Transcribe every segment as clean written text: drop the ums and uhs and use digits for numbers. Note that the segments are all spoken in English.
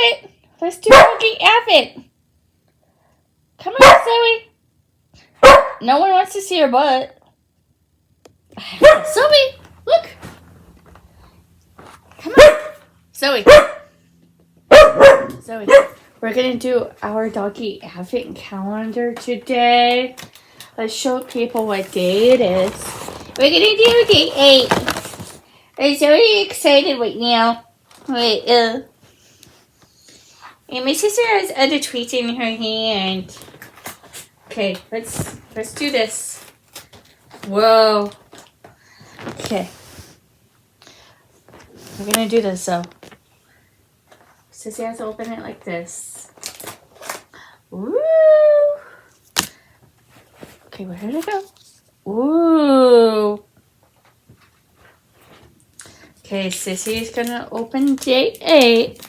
it. Let's do doggy Abbott. Come on, Zoe. No one wants to see your butt. Zoe, look. Come on. Zoe. Zoe. We're going to do our doggy Advent calendar today. Let's show people what day it is. We're going to do day 8. I'm so excited right now. Wait, and my sister has other tweets in her hand. Okay, let's do this. Whoa. Okay. We're going to do this, though. Sissy has to open it like this. Woo! Okay, where did it go? Ooh. Okay, Sissy is gonna open day 8.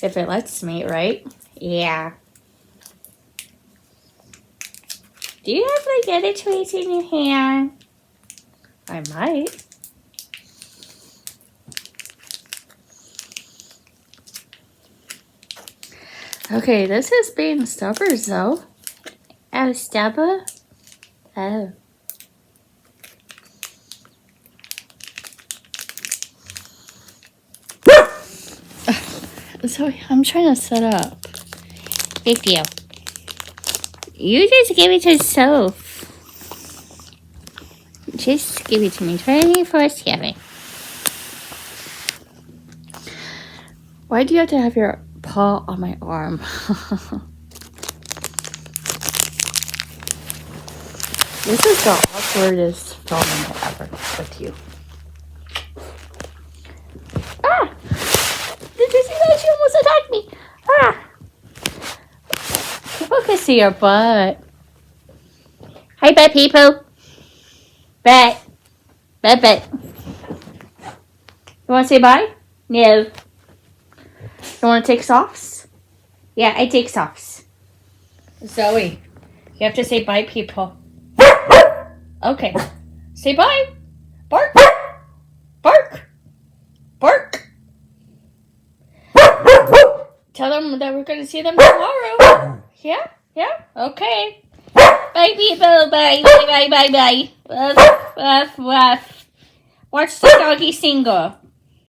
If it lets me, right? Yeah. Do you have like other toys in your hand? I might. Okay, this is being stubborn though. Oh, stubborn? Oh. Sorry, I'm trying to set up. Thank you. You just give it to yourself. Just give it to me 24/7. Why do you have to have your paw on my arm? This is the awkwardest filming ever with you. Ah! Did you see that? She almost attacked me. Ah! People can see your butt. Hi, butt people. Butt. Butt. You want to say bye? No. You want to take softs? Yeah, I take softs. Zoe, you have to say bye, people. Okay. Say bye. Bark. Bark. Bark. Tell them that we're going to see them tomorrow. Yeah? Yeah? Okay. Bye, people. Bye. Bye. Bye. Bye. Bye. Ruff. Ruff. Ruff. Watch the doggy single.